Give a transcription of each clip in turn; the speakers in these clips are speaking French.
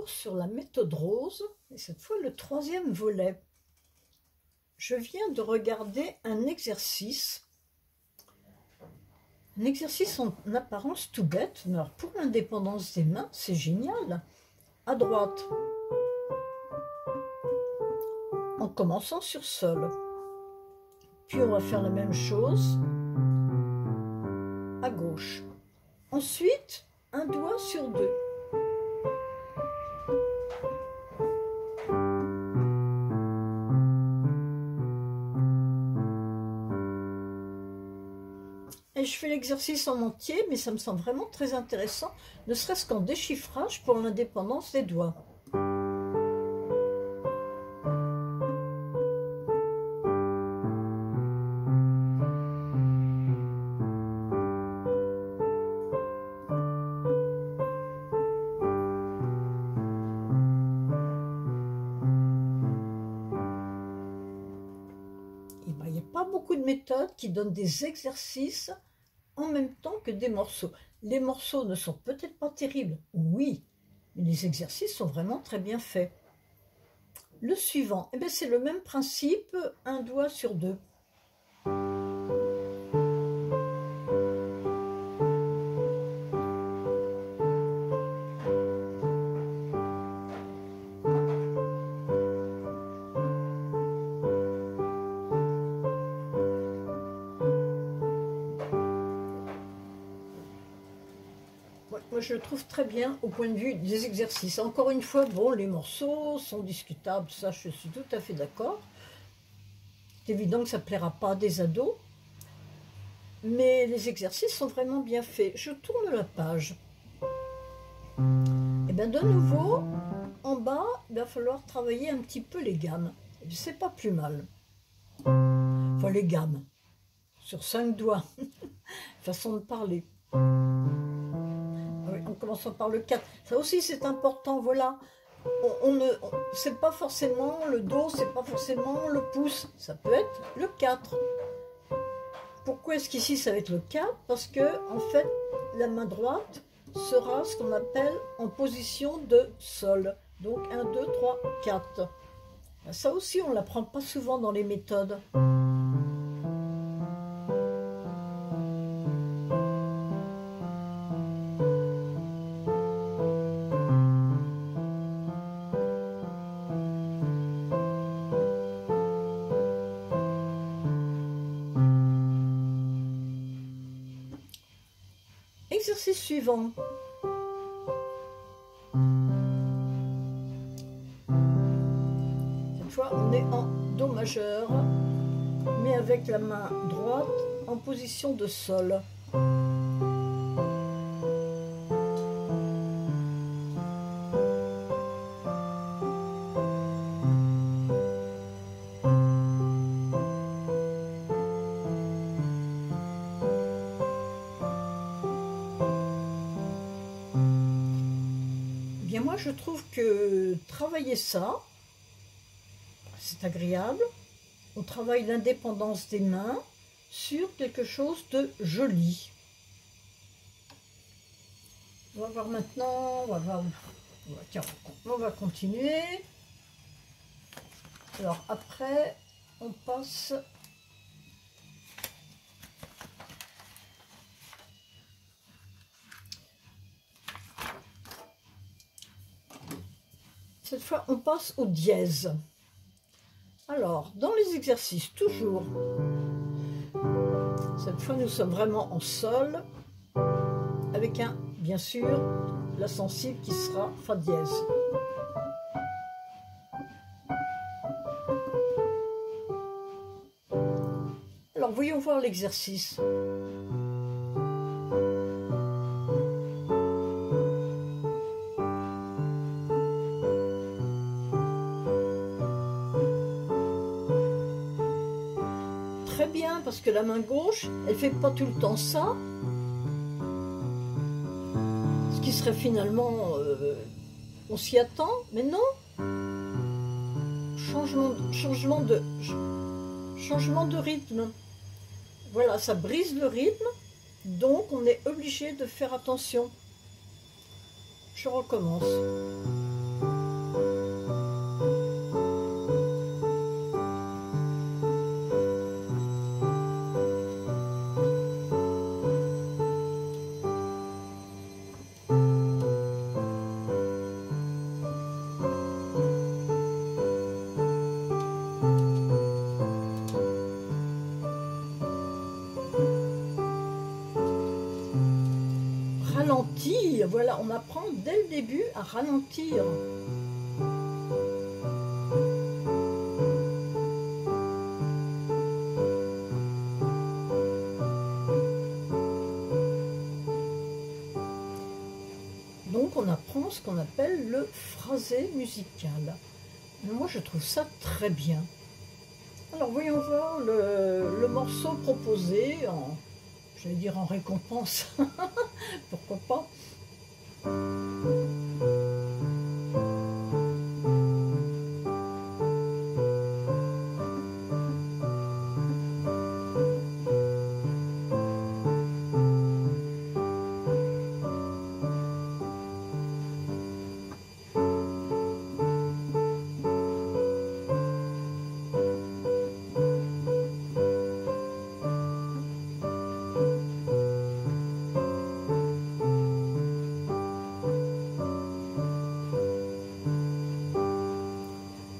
toujours sur la méthode rose, et cette fois le troisième volet. Je viens de regarder un exercice en apparence tout bête, mais alors pour l'indépendance des mains, c'est génial. À droite, en commençant sur sol. Puis on va faire la même chose à gauche. Ensuite, un doigt sur deux. Et je fais l'exercice en entier, mais ça me semble vraiment très intéressant, ne serait-ce qu'en déchiffrage pour l'indépendance des doigts. Il n'y a pas beaucoup de méthodes qui donnent des exercices en même temps que des morceaux. Les morceaux ne sont peut-être pas terribles, oui, mais les exercices sont vraiment très bien faits. Le suivant, eh c'est le même principe, un doigt sur deux. Moi, je le trouve très bien au point de vue des exercices. Encore une fois, bon, les morceaux sont discutables, ça, je suis tout à fait d'accord. C'est évident que ça ne plaira pas à des ados, mais les exercices sont vraiment bien faits. Je tourne la page. Et bien, de nouveau, en bas, il va falloir travailler un petit peu les gammes. C'est pas plus mal. Enfin, les gammes. Sur 5 doigts. Façon de parler. En commençant par le 4. Ça aussi, c'est important, voilà. C'est pas forcément le dos, c'est pas forcément le pouce. Ça peut être le 4. Pourquoi est-ce qu'ici, ça va être le 4? Parce que, en fait, la main droite sera ce qu'on appelle en position de sol. Donc, 1, 2, 3, 4. Ça aussi, on ne l'apprend pas souvent dans les méthodes. Exercice suivant. Cette fois, on est en Do majeur, mais avec la main droite en position de sol. Moi, je trouve que travailler ça, c'est agréable. On travaille l'indépendance des mains sur quelque chose de joli. On va voir maintenant, on va continuer. Alors après, on passe... Cette fois, on passe au dièse. Alors, dans les exercices, toujours, cette fois, nous sommes vraiment en sol, avec bien sûr, la sensible qui sera Fa dièse. Alors, voyons voir l'exercice. Très bien, parce que la main gauche, elle fait pas tout le temps ça, ce qui serait finalement, on s'y attend, mais non. Changement de rythme. Voilà, ça brise le rythme, donc on est obligé de faire attention. Je recommence. ralentir. Voilà, on apprend dès le début à ralentir. Donc on apprend ce qu'on appelle le phrasé musical. Moi je trouve ça très bien. Alors voyons voir le morceau proposé en, j'allais dire en récompense, pourquoi pas.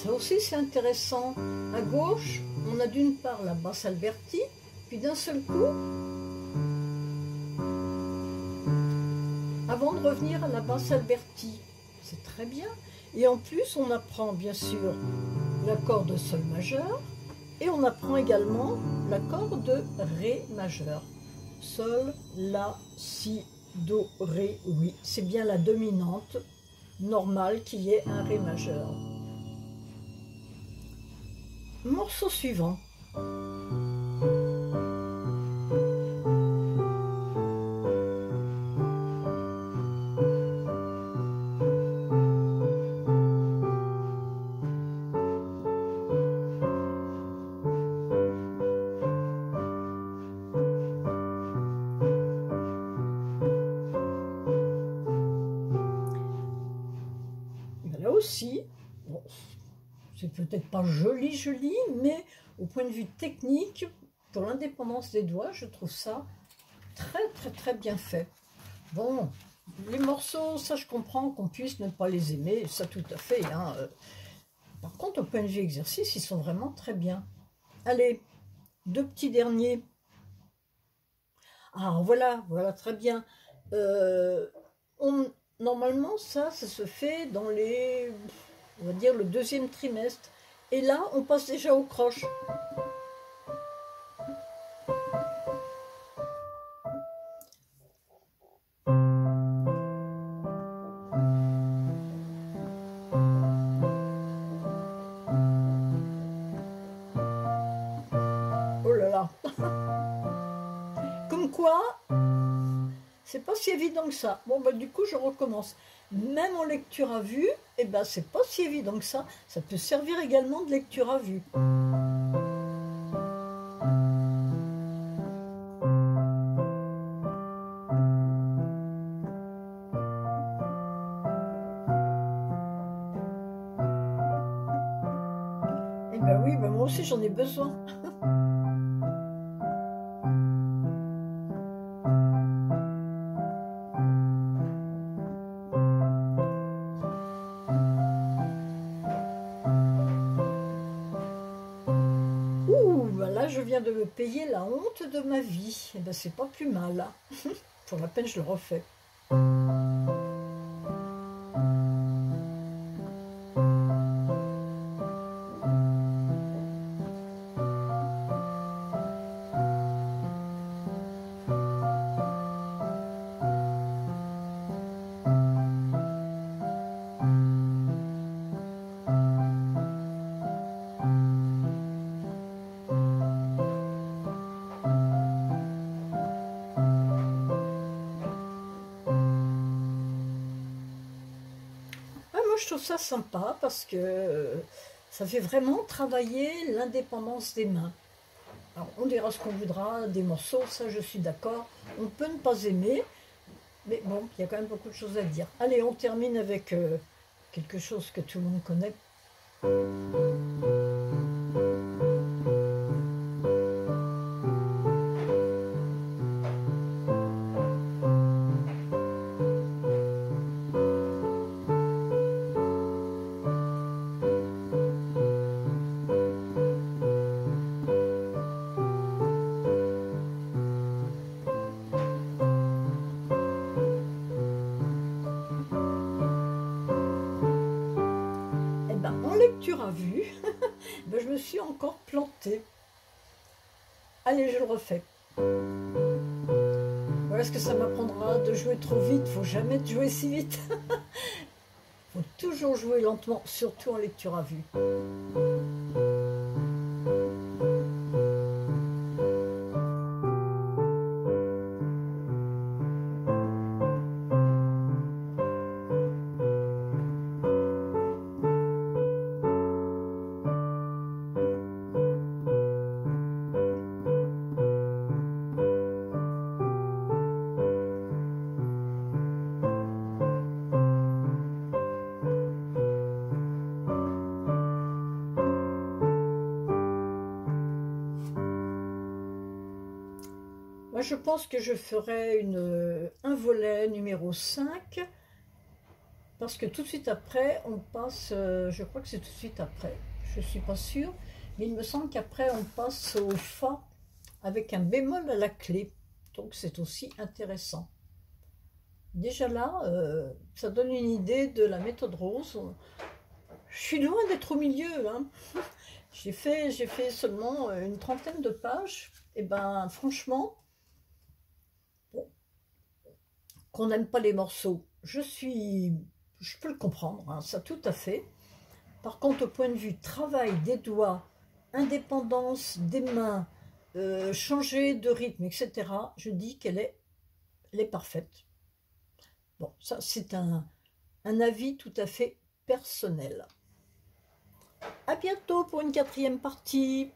Ça aussi c'est intéressant. À gauche, on a d'une part la basse Alberti, puis d'un seul coup, avant de revenir à la basse Alberti, c'est très bien. Et en plus, on apprend bien sûr l'accord de Sol majeur, et on apprend également l'accord de Ré majeur. Sol, La, Si, Do, Ré, oui. C'est bien la dominante normale qui est un Ré majeur. Morceau suivant. Là aussi, bon, c'est peut-être pas joli, joli, mais au point de vue technique, pour l'indépendance des doigts, je trouve ça très bien fait. Bon, les morceaux, ça je comprends qu'on puisse ne pas les aimer, ça tout à fait. Hein. Par contre, au point de vue exercice, ils sont vraiment très bien. Allez, deux petits derniers. Ah, voilà, très bien. Normalement, ça se fait dans les... on va dire le deuxième trimestre. Et là, on passe déjà aux croches. Oh là là. Comme quoi, c'est pas si évident que ça. Bon, bah du coup, je recommence. Même en lecture à vue, eh ben, c'est pas si évident que ça. Ça peut servir également de lecture à vue. Eh ben oui, ben moi aussi j'en ai besoin. Là, je viens de me payer la honte de ma vie. Et ben, c'est pas plus mal. Hein. Pour la peine, je le refais. Je trouve ça sympa parce que ça fait vraiment travailler l'indépendance des mains. Alors, on dira ce qu'on voudra des morceaux, ça je suis d'accord. On peut ne pas aimer, mais bon, il y a quand même beaucoup de choses à dire. Allez, on termine avec quelque chose que tout le monde connaît. lecture à vue, ben, je me suis encore plantée. Allez, je le refais. Voilà ce que ça m'apprendra de jouer trop vite. Faut jamais jouer si vite. Faut toujours jouer lentement, surtout en lecture à vue. Moi, je pense que je ferai un volet numéro 5, parce que tout de suite après, on passe, je crois que c'est tout de suite après, je ne suis pas sûre, mais il me semble qu'après, on passe au Fa avec un bémol à la clé, donc c'est aussi intéressant. Déjà là, ça donne une idée de la méthode Rose. Je suis loin d'être au milieu, hein. J'ai fait seulement une trentaine de pages, et ben franchement, qu'on n'aime pas les morceaux, je peux le comprendre, hein, ça tout à fait. Par contre, au point de vue travail des doigts, indépendance des mains, changer de rythme, etc., je dis elle est parfaite. Bon, ça c'est un avis tout à fait personnel. À bientôt pour une 4e partie.